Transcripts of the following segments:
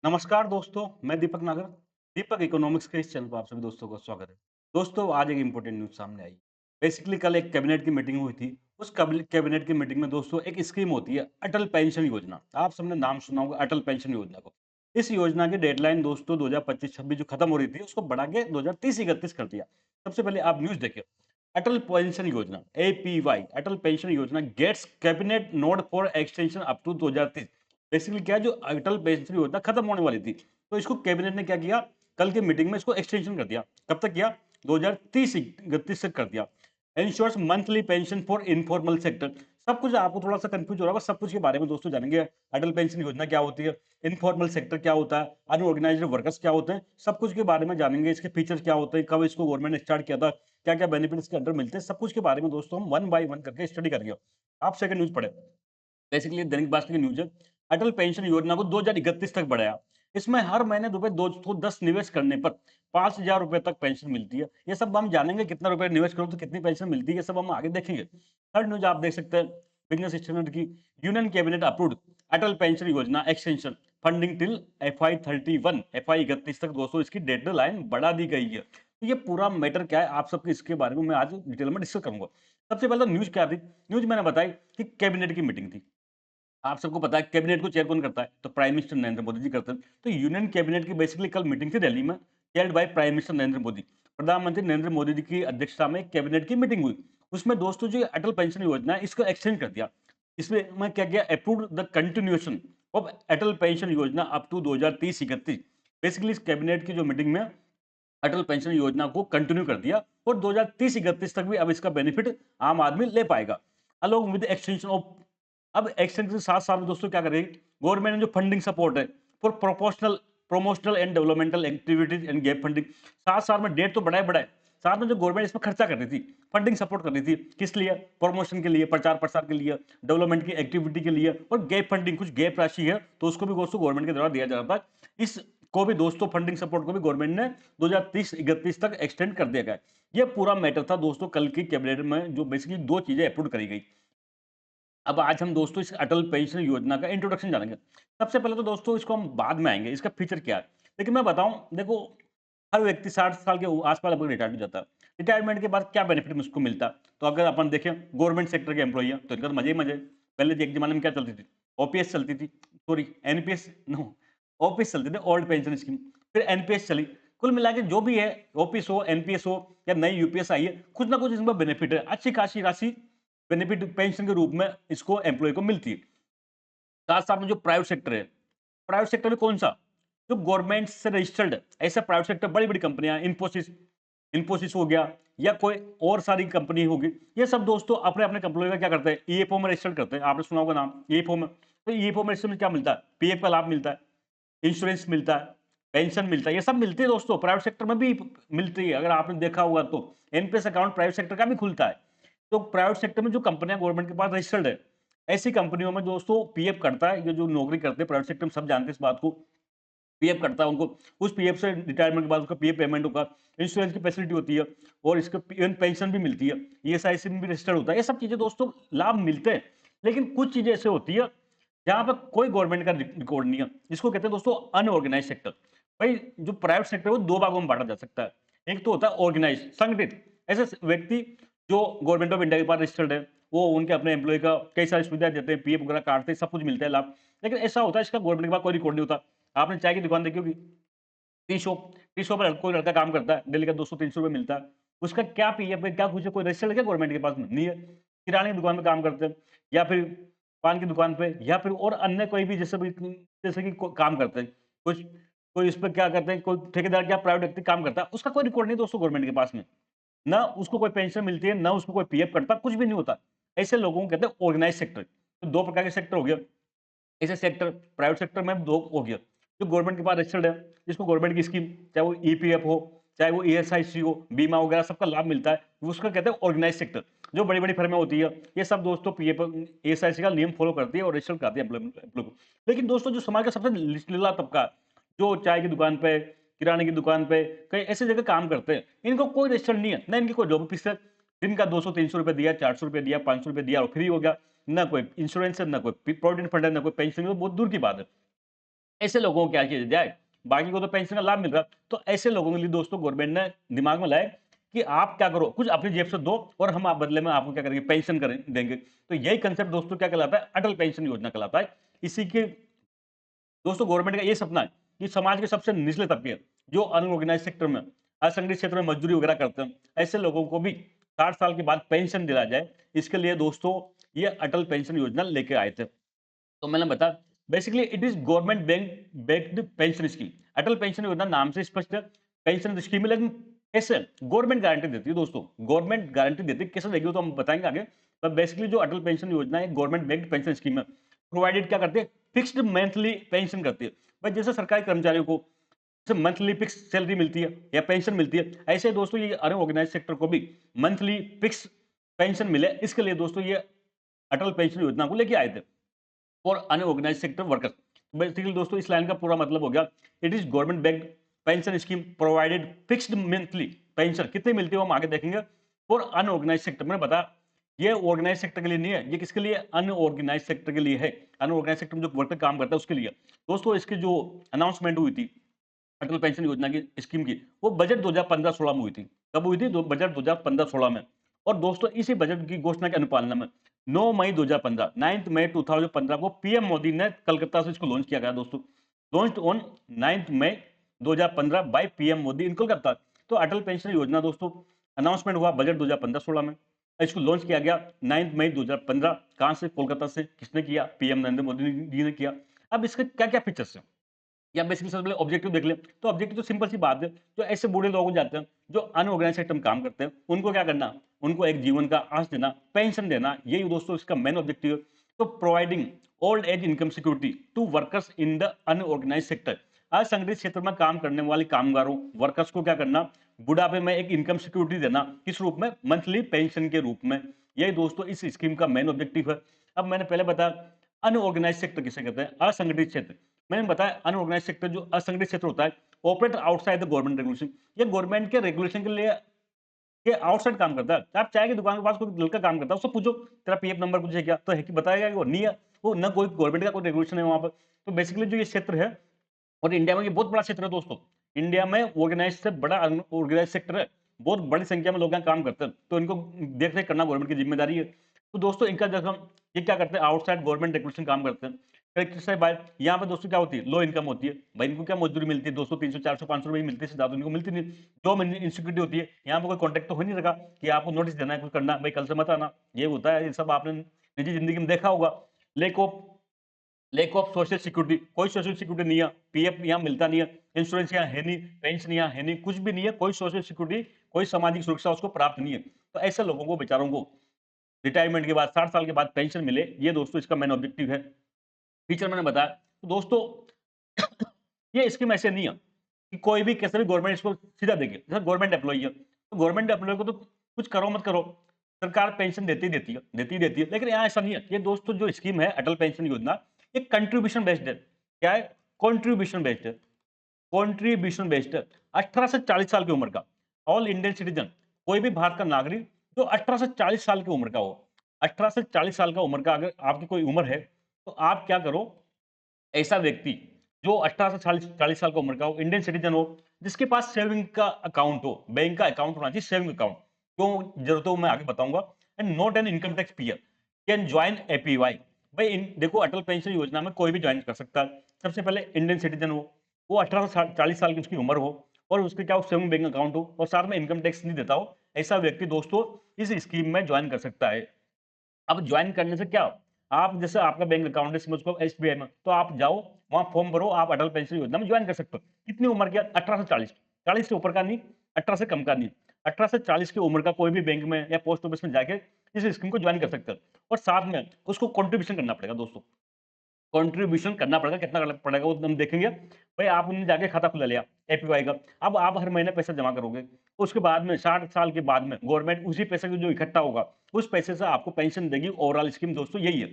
नमस्कार दोस्तों, मैं दीपक नागर। दीपक इकोनॉमिक्स के इस चैनल पर आप सभी दोस्तों का स्वागत है। दोस्तों, आज एक इम्पोर्टेंट न्यूज़ सामने आई। बेसिकली कल एक कैबिनेट की मीटिंग हुई थी। उस कैबिनेट की मीटिंग में दोस्तों एक स्कीम होती है अटल पेंशन योजना। आप सबने नाम सुना होगा अटल पेंशन योजना को। इस योजना की डेडलाइन दोस्तों 2025-26 जो खत्म हो रही थी उसको बढ़ा के 2030-31 कर दिया। सबसे पहले आप न्यूज़ देखिए। Atal pension Yojana APY Atal pension Yojana gets cabinet nod for extension up to 2030। Basically क्या है जो अटल पेंशन योजना खत्म होने वाली थी, तो इसको कैबिनेट ने क्या किया, कल की मीटिंग में इसको एक्सटेंशन कर दिया। कब तक किया? 2030-31 तक कर दिया। Insures monthly pension for informal sector. सब कुछ आपको थोड़ा सा कंफ्यूज हो रहा होगा, सब कुछ के बारे में दोस्तों जानेंगे। अटल पेंशन योजना क्या होती है, इनफॉर्मल सेक्टर क्या होता है, अनऑर्गेनाइज्ड वर्कर्स क्या होते हैं, सब कुछ के बारे में जानेंगे। इसके फीचर क्या होते हैं, कब इसको गवर्नमेंट ने स्टार्ट किया था, क्या क्या बेनिफिट इसके अंदर मिलते हैं, सब कुछ के बारे में दोस्तों हम वन बाय वन करके स्टडी करेंगे। आप सेकंड न्यूज पढ़े। बेसिकली दैनिक भास्कर की न्यूज़ है। अटल पेंशन योजना को 2031 तक बढ़ाया। इसमें हर महीने रुपए 210 निवेश करने पर 5,000 रुपए तक पेंशन मिलती है। ये सब हम जानेंगे, कितना रुपए निवेश करो तो कितनी पेंशन मिलती है, ये सब हम आगे देखेंगे। थर्ड न्यूज़ आप देख सकते हैं बिज़नेस स्टैंडर्ड की। यूनियन कैबिनेट अप्रूव्ड अटल पेंशन योजना extension funding till FY 31 FY 31 तक दोस्तों इसकी डेडलाइन बढ़ा दी गई है। तो ये पूरा मैटर क्या है, आप सबके इसके बारे में मैं आज डिटेल में डिस्कस करूंगा। सबसे पहले तो न्यूज़ क्या थी? न्यूज़ मैंने बताई कि कैबिनेट की मीटिंग थी। आप सबको पता है कैबिनेट को चेयर कौन करता है? तो प्राइम मिनिस्टर नरेंद्र मोदी जी करते हैं। तो यूनियन कैबिनेट की बेसिकली कल मीटिंग थी दिल्ली में, chaired by prime minister Narendra Modi. प्रधानमंत्री नरेंद्र मोदी जी की अध्यक्षता में एक कैबिनेट की मीटिंग हुई। उसमें दोस्तों जो ये अटल पेंशन योजना है इसको एक्सटेंड कर दिया। इसमें क्या किया, approved the continuation of Atal pension योजना अप टू 2030-31। बेसिकली इस कैबिनेट की जो मीटिंग में अटल पेंशन योजना को कंटिन्यू कर दिया और 2030-31 तक भी अब इसका बेनिफिट आम आदमी ले पाएगा। अलोंग विद एक्सटेंशन ऑफ, अब एक्सटेंशन के साथ साथ में दोस्तों क्या करेगी गवर्नमेंट ने, जो फंडिंग सपोर्ट है for proportional promotional and developmental activities and gap funding. साथ साथ में डेट तो बढ़ाए बढ़ाए, साथ में जो गवर्नमेंट इसमें खर्चा कर रही थी, फंडिंग सपोर्ट कर रही थी, किस लिए? प्रमोशन के लिए, प्रचार प्रसार के लिए, डेवलपमेंट की एक्टिविटी के लिए, और गैप फंडिंग कुछ गैप राशि है तो उसको भी दोस्तों गवर्नमेंट के द्वारा दिया जा रहा था। इस को भी दोस्तों फंडिंग सपोर्ट को भी गवर्नमेंट ने 2030-31 तक एक्सटेंड कर दिया गया। ये पूरा मैटर था दोस्तों कल की कैबिनेट में, जो बेसिकली दो चीजें अप्रूव करी गई। अब आज हम दोस्तों इस अटल पेंशन योजना का इंट्रोडक्शन जानेंगे। सबसे पहले तो दोस्तों इसको हम बाद में आएँगे, इसका फीचर क्या है? लेकिन मैं बताऊँ, देखो हर व्यक्ति 60 साल के आस-पास लगभग रिटायर्ड हो जाता है। रिटायरमेंट के बाद क्या बेनिफिट उसको मिलता है? तो अगर अपन देखें गवर्नमेंट सेक्टर के एम्प्लॉयी हैं, तो इनका तो मज़े ही मज़े हैं। पहले एक ज़माने में क्या चलती थी? ओपीएस चलती थी, सॉरी एनपीएस नो, ओपीएस चलती थी, ओल्ड पेंशन स्कीम। फिर एनपीएस चली। कुल मिला के जो भी है, ओपीएस हो, एनपीएस हो या नई यूपीएस आई है, कुछ ना कुछ इसमें बेनिफिट है। अच्छी खासी राशि बेनिफिट पेंशन के रूप में इसको एम्प्लॉयी को मिलती है। साथ-साथ में जो प्राइवेट सेक्टर है, प्राइवेट सेक्टर में कौन-सा? जो गवर्नमेंट से रजिस्टर्ड है, ऐसा प्राइवेट सेक्टर बड़ी-बड़ी कंपनियाँ, इन्फोसिस इन्फोसिस हो गया या कोई और सारी कंपनी होगी, ये सब दोस्तों अपने-अपने एम्प्लॉयी का क्या करते हैं, ईएफओ में रजिस्टर्ड करते हैं। आपने सुना होगा नाम ईएफओ में। तो ईएफओ में इसमें क्या मिलता है? पीएफ का लाभ मिलता है, इंश्योरेंस मिलता है, पेंशन मिलता है, ये सब मिलती है दोस्तों, प्राइवेट सेक्टर में भी मिलती है। अगर आपने देखा होगा तो एनपीएस अकाउंट प्राइवेट सेक्टर का भी खुलता है। तो प्राइवेट सेक्टर में जो कंपनियां गवर्नमेंट के पास रजिस्टर्ड है, ऐसी कंपनियों में दोस्तों पीएफ कटता है। ये जो नौकरी करते हैं प्राइवेट सेक्टर में सब जानते हैं इस बात को। पीएफ कटता है उनको, उस पीएफ से रिटायरमेंट के बाद उसका पीएफ पेमेंट होगा, इंश्योरेंस की फैसिलिटी होती है और इसका इवन पेंशन भी मिलती है, ईएसआईसी में भी रजिस्टर्ड होता है। ये सब चीजें दोस्तों लाभ मिलते हैं। लेकिन कुछ चीजें ऐसे होती है जहां पर कोई गवर्नमेंट का रिकॉर्ड नहीं है। इसको कहते हैं दोस्तों अनऑर्गेनाइज सेक्टर। भाई जो प्राइवेट सेक्टर है वो दो भागों में बांटा जा सकता है। एक तो होता है ऑर्गेनाइज, संगठित, ऐसे व्यक्ति जो गवर्नमेंट ऑफ इंडिया के पास रजिस्टर्ड है, वो उनके अपने एम्प्लॉय का कई सारी सुविधा देते हैं, पीएफ वगैरह काटते हैं, सब कुछ मिलता है लाभ। लेकिन ऐसा होता है इसका गवर्नमेंट के पास कोई रिकॉर्ड नहीं होता। आपने चाय की दुकान देखी होगी, टी शॉप में कोई लड़का काम करता है, डेली का 200-300 रुपए मिलता है। उसका क्या पीएफ है, क्या कुछ है, कोई रजिस्टर्ड है क्या गवर्नमेंट के पास में? नहीं है। किराने की दुकान में काम करते हैं या फिर पान की दुकान पे या फिर और अन्य कोई भी जैसे कि काम करते हैं। कुछ कोई इस पे क्या करते हैं, कोई ठेकेदार क्या प्राइवेट व्यक्ति काम करता है, उसका कोई रिकॉर्ड नहीं दोस्तों गवर्नमेंट के पास में। ना उसको कोई पेंशन मिलती है, ना उसको कोई पीएफ कटता, कुछ भी नहीं होता। ऐसे लोगों को कहते हैं ऑर्गेनाइज्ड सेक्टर। तो 2 प्रकार के सेक्टर हो गए। ऐसे सेक्टर प्राइवेट सेक्टर में 2 हो गया, जो गवर्नमेंट के पास रजिस्टर्ड है, जिसको गवर्नमेंट की स्कीम, चाहे वो ईपीएफ हो, चाहे वो ईएसआईसी हो, बीमा वगैरह सबका लाभ मिलता है, उसका कहते हैं ऑर्गेनाइज्ड सेक्टर। जो बड़ी-बड़ी फर्में होती है, ये सब दोस्तों पीएफ ईएसआईसी का नियम फॉलो करती है और रजिस्टर कराती है एम्प्लॉय को। लेकिन दोस्तों जो समाज का सबसे निचला तबका, जो चाय की दुकान पे, किराने की दुकान पे, कहीं ऐसी जगह काम करते हैं, इनको कोई रजिस्टर नहीं है, ना इनकी कोई जॉब ऑफिस है। दिन का 200-300 रुपए दिया, 400 रुपए दिया, 500 रुपए दिया और फ्री हो गया। ना कोई इंश्योरेंस है, ना कोई प्रोविडेंट फंड है, ना कोई पेंशन है, वो बहुत दूर की बात है। ऐसे लोगों को क्या किया जाए, बाकी को तो पेंशन का लाभ मिल रहा है, तो ऐसे लोगों के लिए दोस्तों गवर्नमेंट ने दिमाग में लाया कि आप क्या करो, कुछ अपनी जेब से दो और हम आप बदले में आपको क्या करेंगे, पेंशन करें देंगे। तो यही कंसेप्ट दोस्तों क्या कहलाता है, अटल पेंशन योजना कहलाता है। इसी के दोस्तों गवर्नमेंट का ये सपना है कि समाज के सबसे निचले तबके, जो अनऑर्गेनाइज सेक्टर में, असंगठित क्षेत्र में मजदूरी वगैरह करते हैं, ऐसे लोगों को भी 60 साल के बाद पेंशन दिला जाए। इसके लिए दोस्तों ये अटल पेंशन योजना लेके आए थे। तो मैंने बताया basically it is government bank based pension scheme. Atal pension योजना नाम से स्पष्ट है, पेंशन स्कीम है, लेकिन कैसे गवर्नमेंट गारंटी देती है दोस्तों, गवर्नमेंट गारंटी देती है, कैसे देगी वो तो हम बताएंगे आगे। पर बेसिकली जो अटल पेंशन योजना है गवर्नमेंट बेस्ड पेंशन स्कीम है, प्रोवाइडेड क्या करती है, फिक्स्ड मंथली पेंशन करती है। भाई जैसे सरकारी कर्मचारियों को मंथली फिक्स सैलरी मिलती है या पेंशन मिलती है, ऐसे दोस्तों ये अनऑर्गेनाइज सेक्टर को भी मंथली फिक्स पेंशन मिले, इसके लिए दोस्तों ये अटल पेंशन योजना को लेके आए थे for unorganised sector workers. Basically दोस्तों इस लाइन का पूरा मतलब हो गया, it is government backed pension scheme provided fixed monthly pension, कितनी मिलती है वो हम आगे देखेंगे, फॉर अनऑर्गेनाइज सेक्टर। मैंने बताया ये ऑर्गेनाइज सेक्टर के लिए नहीं है, ये किसके लिए, अनऑर्गेनाइज सेक्टर के लिए है। अनऑर्गेनाइज सेक्टर में जो वर्कर काम करता है उसके लिए। दोस्तों इसकी जो अनाउंसमेंट हुई थी अटल पेंशन योजना की स्कीम की, वो बजट 2015-16 में हुई थी। कब हुई थी, बजट 2015-16 में। और दोस्तों इसी बजट की घोषणा के अनुपालना में 9 मई 2015, 9 मई 2015 को पीएम मोदी ने कलकत्ता से इसको लॉन्च किया गया दोस्तों। Launched on 9 May 2015 by PM Modi in Kolkata. तो अटल पेंशन योजना दोस्तों अनाउंसमेंट हुआ बजट 2015-16 में, इसको लॉन्च किया गया 9 मई 2015। कहां से, कोलकाता से। किसने किया, पीएम नरेंद्र मोदी जी ने किया। अब इसके क्या क्या फीचर्स हैं, या बेसिकली सबसे पहले ऑब्जेक्टिव देख लें। तो ऑब्जेक्टिव तो सिंपल सी बात है, जो ऐसे बूढ़े लोग हो जाते हैं जो अनऑर्गेनाइज सेक्टर में काम करते हैं, उनको क्या करना, उनको एक जीवन का आस देना, पेंशन देना, यही दोस्तों इसका मेन ऑब्जेक्टिव है। तो providing old age income security to workers in the unorganised sector. असंगठित क्षेत्र में काम करने वाले कामगारों, वर्कर्स को क्या करना, बुढ़ापे में एक इनकम सिक्योरिटी देना, किस रूप में, मंथली पेंशन के रूप में। यही दोस्तों इस स्कीम का मेन ऑब्जेक्टिव है। अब मैंने पहले बताया अनऑर्गेनाइज सेक्टर किसे कहते हैं, असंगठित क्षेत्र। मैंने बताया अनऑर्गेनाइज सेक्टर जो असंगठित क्षेत्र होता है, operate outside the government regulation. ये गवर्नमेंट के रेगुलेशन के लिए के आउटसाइड काम करता है। आप चाय की दुकान के पास कोई लड़का काम करता है, उससे पूछो तेरा पीएफ नंबर कुछ है क्या, तो है कि बताएगा कि वो नहीं है, वो ना कोई गवर्नमेंट का कोई रेगुलेशन है वहां पर। तो बेसिकली जो ये क्षेत्र है, और इंडिया में ये बहुत बड़ा क्षेत्र है दोस्तों, इंडिया में ऑर्गेनाइज से बड़ा ऑर्गेनाइज सेक्टर है, बहुत बड़ी संख्या में लोग यहाँ काम करते हैं, तो इनको देख रेख करना गवर्नमेंट की जिम्मेदारी है। तो दोस्तों इनका जब हम ये क्या करते हैं, आउटसाइड गवर्नमेंट रेगुलेशन काम करते हैं। फिर बाय यहाँ पे दोस्तों क्या होती है, लो इनकम होती है। भाई इनको क्या मजदूरी मिलती है, 200 300 400 500 रुपए मिलती है, ज्यादा इनको मिलती नहीं। जॉब इनसिक्योरिटी होती है, यहाँ पे कोई कॉन्टेक्ट तो हो नहीं रखा कि आपको नोटिस देना है, कुछ करना, भाई कल से मत आना, ये होता है। ये सब आपने निजी जिंदगी में देखा होगा। Lack of lack of social security, कोई सोशल सिक्योरिटी नहीं है, पीएफ यहाँ मिलता नहीं है, इंश्योरेंस यहाँ है नहीं, पेंशन यहाँ है नहीं, कुछ भी नहीं है, कोई सोशल सिक्योरिटी, कोई सामाजिक सुरक्षा उसको प्राप्त नहीं है। तो ऐसे लोगों को, बेचारों को रिटायरमेंट के बाद 60 साल के बाद पेंशन मिले, ये दोस्तों इसका मेन ऑब्जेक्टिव है। फीचर मैंने बताया। तो दोस्तों ये स्कीम ऐसे नहीं है कि कोई भी कैसे भी गवर्नमेंट इसको सीधा देगी। जैसे गवर्नमेंट एम्प्लॉई है, तो गवर्नमेंट एम्प्लॉय को तो कुछ करो मत करो, सरकार पेंशन देती ही देती है, देती ही देती है। लेकिन यहाँ ऐसा नहीं है। ये दोस्तों जो स्कीम है अटल पेंशन योजना, ये कंट्रीब्यूशन बेस्ड है। क्या है, कॉन्ट्रीब्यूशन बेस्ड है, कॉन्ट्रीब्यूशन बेस्ड है। 18 से 40 साल की उम्र का ऑल इंडियन सिटीजन, कोई भी भारत का नागरिक जो 18 से 40 साल की उम्र का हो, 18 से 40 साल का उम्र का अगर आपकी कोई उम्र है, तो आप क्या करो, ऐसा व्यक्ति जो 18 से 40 साल का उम्र का हो, इंडियन सिटीजन हो, जिसके पास सेविंग का अकाउंट हो, बैंक का अकाउंट होना चाहिए, सेविंग अकाउंट। क्यों जरूरत हो मैं आगे बताऊंगा। And not an income tax payer can join APY. भाई देखो अटल पेंशन योजना में कोई भी ज्वाइन कर सकता है। सबसे पहले इंडियन सिटीजन हो, वो 18 से 40 साल की उसकी उम्र हो, और उसके क्या सेविंग बैंक अकाउंट हो, और साथ में इनकम टैक्स नहीं देता हो, ऐसा व्यक्ति दोस्तों इस स्कीम में ज्वाइन कर सकता है। अब ज्वाइन करने से क्या, आप जैसे आपका बैंक अकाउंट है समझो एसबीआई में, तो आप जाओ वहां फॉर्म भरो, आप अटल पेंशन योजना में ज्वाइन कर सकते हो। कितनी उम्र की, 18 से 40, 40 से ऊपर का नहीं, 18 से कम का नहीं, 18 से 40 की उम्र का कोई भी बैंक में या पोस्ट ऑफिस में जाके इस स्कीम को ज्वाइन कर सकते हैं। और साथ में उसको कॉन्ट्रीब्यूशन करना पड़ेगा दोस्तों, कंट्रीब्यूशन करना पड़ेगा। कितना करना पड़ेगा वो हम देखेंगे। भाई आपने जाके खाता खुला लिया एपीवाई का, अब आप हर महीने पैसा जमा करोगे, उसके बाद में 60 साल के बाद में गवर्नमेंट उसी पैसे को जो इकट्ठा होगा, उस पैसे से आपको पेंशन देगी। ओवरऑल स्कीम दोस्तों यही है।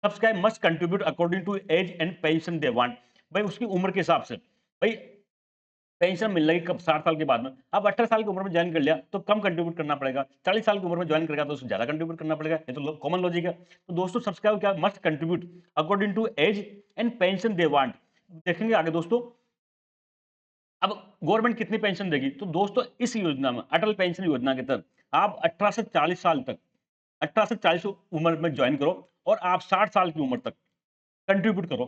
Subscribe must contribute according to age and pension they want. भाई उसकी उम्र के हिसाब से भाई पेंशन मिल लगी कब, 60 साल के बाद में। अब 18 साल की उम्र में ज्वाइन कर लिया तो कम कंट्रीब्यूट करना पड़ेगा, 40 साल की उम्र में ज्वाइन करेगा तो उससे ज्यादा कंट्रीब्यूट करना पड़ेगा। ये तो कॉमन लॉजिक है। तो दोस्तों सब्सक्राइब क्या, must contribute according to age and pension they want. देखेंगे आगे दोस्तों। अब गवर्नमेंट कितनी पेंशन देगी? तो दोस्तों इस योजना में, अटल पेंशन योजना के तहत आप 18 से 40 साल तक, 18 से 40 उम्र में ज्वाइन करो और आप 60 साल की उम्र तक कंट्रीब्यूट करो।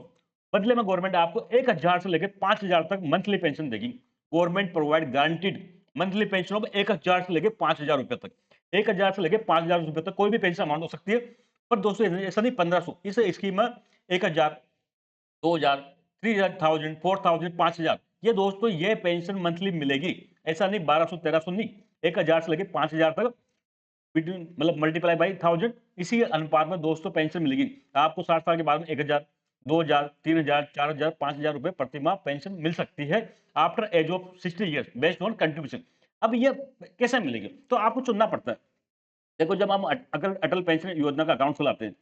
बदले में गवर्नमेंट आपको 1000 से लेकर 5000 तक मंथली पेंशन देगी। Government provide guaranteed monthly pension of 1000 से लेकर 5000 रुपए तक। 1000 से लेकर 5000 रुपए तक कोई भी पेंशन अमाउंट हो सकती है। पर दोस्तों ऐसा नहीं 1500, इस स्कीम में 1000, 2000, 3000, 4000, 5000, ये दोस्तों ये पेंशन मंथली मिलेगी। ऐसा नहीं 1200, 1300 नहीं, 1000 से लेकर 5000 तक बिटवीन, मतलब मल्टीप्लाई बाई 1000, इसी अनुपात में दोस्तों पेंशन मिलेगी आपको। 60 साल के बाद में 1000, 2000, 3000, 4000, 5000 रुपए प्रति माह पेंशन मिल सकती है after age of 60 years based on contribution. अब ये कैसे मिलेगी? तो आपको चुनना पड़ता है। देखो, जब हम अगर अटल पेंशन योजना का अकाउंट खुलाते हैं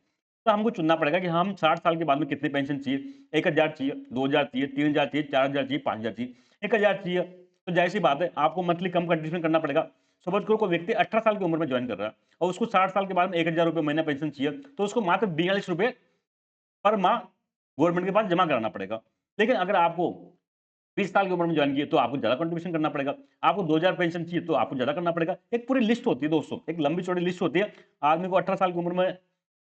तो हमको चुनना पड़ेगा कि हम 60 साल के बाद में कितनी पेंशन चाहिए। 1000 चाहिए, 2000 चाहिए, 3000 चाहिए, 4000 चाहिए, 5000 चाहिए। 1000 चाहिए तो जाहिर सी बात है आपको मंथली कम कंट्रीब्यूशन करना पड़ेगा। सपोज करो कोई व्यक्ति 18 साल की उम्र में ज्वाइन कर रहा है और उसको 60 साल के बाद में 1000 रुपये महीना पेंशन चाहिए, तो उसको मात्र 42 रुपये पर माह गवर्नमेंट के पास जमा कराना पड़ेगा। लेकिन अगर आपको 20 साल की उम्र में ज्वाइन किए तो आपको ज्यादा कंट्रीब्यूशन करना पड़ेगा। आपको 2000 पेंशन चाहिए तो आपको ज्यादा करना पड़ेगा। एक पूरी लिस्ट होती है दोस्तों, एक लंबी चौड़ी लिस्ट होती है। आदमी को 18 साल की उम्र में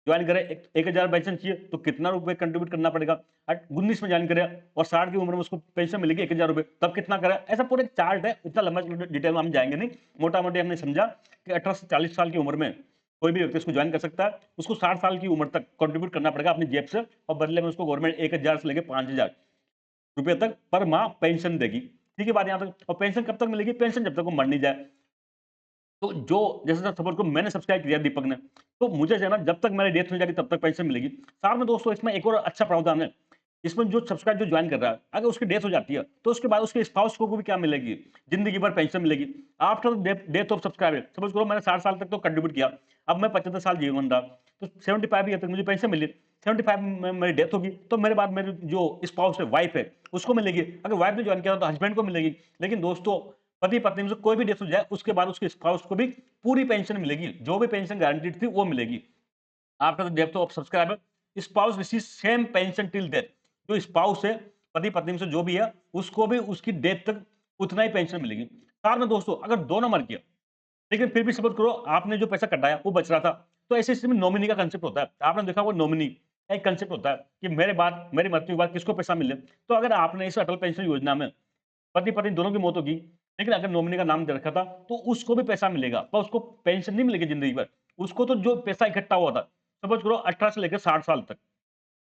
ज्वाइन करे, 1000 पेंशन चाहिए तो कितना रुपए कंट्रीब्यूट करना पड़ेगा। 19 में ज्वाइन करे और 60 की उम्र में उसको पेंशन मिलेगी 1000 रुपए, तब कितना करे। ऐसा पूरा एक चार्ट है, इतना लंबा डिटेल में हम जाएंगे नहीं। मोटा मोटी हमने समझा कि 18 से 40 साल की उम्र में कोई भी व्यक्ति इसको ज्वाइन कर सकता है। उसको 60 साल की उम्र तक कंट्रीब्यूट करना पड़ेगा अपनी जेब से और बदले में उसको गवर्नमेंट 1000 से लेकर 5000 रुपए तक पर माह पेंशन देगी। ठीक है बात यहाँ तक। और पेंशन कब तक मिलेगी? पेंशन जब तक वो मर नहीं जाए। तो जो जैसे सपोज को मैंने सब्सक्राइब किया दीपक ने, तो मुझे जो है ना जब तक मेरी डेथ हो जाएगी तब तक पेंशन मिलेगी। साथ में दोस्तों इसमें एक और अच्छा प्रावधान है। इसमें जो सब्सक्राइब जो ज्वाइन कर रहा है, अगर उसकी डेथ हो जाती है तो उसके बाद उसके स्पाउस को भी क्या मिलेगी? जिंदगी भर पेंशन मिलेगी after death of subscriber. Suppose करो मैंने 60 साल तक तो कंट्रीब्यूट किया, अब मैं 75 साल जीवन रहा, तो 75 ईयर तक मुझे पेंशन मिली। 75 में मेरी डेथ होगी तो मेरे बाद मेरी जो स्पाउस है, वाइफ है, उसको मिलेगी। अगर वाइफ ने ज्वाइन किया तो हस्बैंड को मिलेगी। लेकिन दोस्तों पति पत्नी में से कोई भी डेथ हो जाए उसके बाद उसके स्पाउस को भी पूरी पेंशन मिलेगी। जो भी पेंशन गारंटीड थी वो मिलेगी after the death of subscriber. Spouse receive same pension till death. जो स्पाउस है, पति पत्नी में से जो भी है, उसको भी उसकी डेथ तक उतना ही पेंशन मिलेगी। साथ में दोस्तों अगर दोनों मर गया लेकिन फिर भी सपोज करो आपने जो पैसा कटाया वो बच रहा था, तो ऐसे स्थिति में नॉमिनी का कंसेप्ट होता है। आपने देखा वो नॉमिनी एक कंसेप्ट होता है कि मेरे बाद, मेरी मृत्यु के बाद किसको पैसा मिले। तो अगर आपने इस अटल पेंशन योजना में पति पत्नी दोनों की मौत होगी, लेकिन अगर नॉमिनी का नाम दे रखा था तो उसको भी पैसा मिलेगा, पर उसको पेंशन नहीं मिलेगी जिंदगी भर। उसको तो जो पैसा इकट्ठा हुआ था, सपोज करो 18 से लेकर 60 साल तक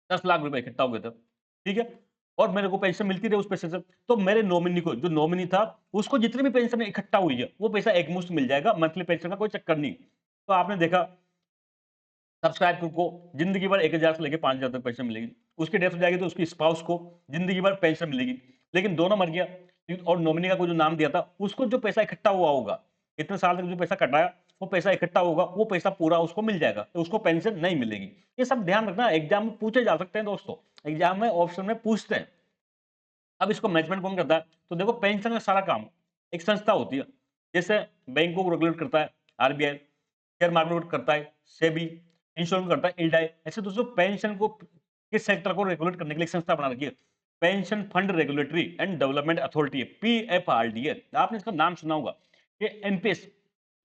10 लाख रुपए इकट्ठा हो गए थे, ठीक है, और मेरे को पेंशन मिलती रही उस पैसे से, तो मेरे नॉमिनी को, जो नॉमिनी था, उसको जितनी भी पेंशन इकट्ठा हुई है वो पैसा एक मुश्त मिल जाएगा। मंथली पेंशन का कोई चक्कर नहीं। तो आपने देखा सब्सक्राइब को जिंदगी भर 1000 से लेकर 5000 तक पेंशन मिलेगी। उसकी डेथ हो जाएगी तो उसकी स्पाउस को जिंदगी भर पेंशन मिलेगी। लेकिन दोनों मर गया और नॉमिनी का कोई जो नाम दिया था उसको जो पैसा इकट्ठा हुआ होगा, इतने साल तक जो पैसा कटाया, वो पैसा इकट्ठा होगा, वो पैसा पूरा उसको मिल जाएगा, तो उसको पेंशन नहीं मिलेगी। ये सब ध्यान रखना, एग्जाम में पूछे जा सकते हैं दोस्तों। एग्जाम में ऑप्शन में पूछते हैं। अब इसको मैनेजमेंट कौन करता है? तो देखो पेंशन का सारा काम एक संस्था होती है। जैसे बैंकों को रेगुलेट करता है आरबीआई, शेयर मार्केट करता है सेबी, इंश्योरेंस करता है इल्डाई। ऐसे दोस्तों पेंशन को, किस सेक्टर को रेगुलेट करने के लिए एक संस्था बना रखी है, pension fund regulatory and development authority है, पीएफआरडीए। आपने इसका नाम सुना होगा। ये एनपीएस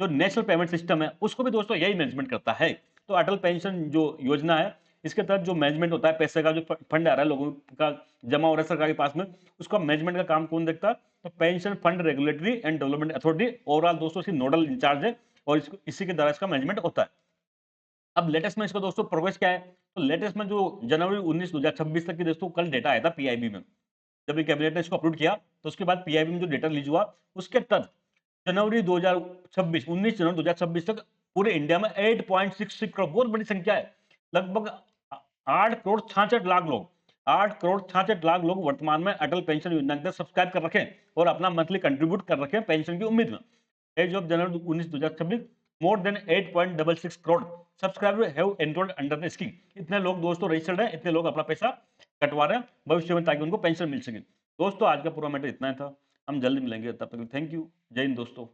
जो नेशनल पेमेंट सिस्टम है उसको भी दोस्तों यही मैनेजमेंट करता है। तो अटल पेंशन जो योजना है, इसके तहत जो मैनेजमेंट होता है, पैसे का जो फंड आ रहा है लोगों का जमा हो रहा है सरकार के पास में, उसका मैनेजमेंट का काम कौन देखता है? तो pension fund regulatory and development authority overall दोस्तों इसकी नोडल इंचार्ज है और इसी के द्वारा इसका मैनेजमेंट होता है। अब लेटेस्ट में इसका दोस्तों प्रोग्रेस क्या है? तो लेटेस्ट में जो जनवरी 19 2026 तक की दोस्तों कल डेटा आया था पीआईबी में, जब ये कैबिनेट ने इसको अपलोड किया तो उसके बाद पीआईबी में जो डेटा रिलीज हुआ, उसके तहत जनवरी 2026, 19 जनवरी 2026 तक पूरे इंडिया में 8.66 करोड़, बहुत बड़ी संख्या है, लगभग 8 करोड़ 66 लाख लोग, 8 करोड़ 66 लाख लोग वर्तमान में अटल पेंशन योजना के तहत सब्सक्राइब कर रखे हैं और अपना मंथली कंट्रीब्यूट कर रखे हैं पेंशन की उम्मीद में। As of January 19 2026, more than 8.66 crore subscriber have enrolled under the scheme. इतने लोग दोस्तों रजिस्टर्ड हैं, इतने लोग अपना पैसा कटवा रहे हैं भविष्य में ताकि उनको पेंशन मिल सके। दोस्तों आज का पूरा मैटर इतना ही था। हम जल्दी मिलेंगे, तब तक थैंक यू। जय हिंद दोस्तों।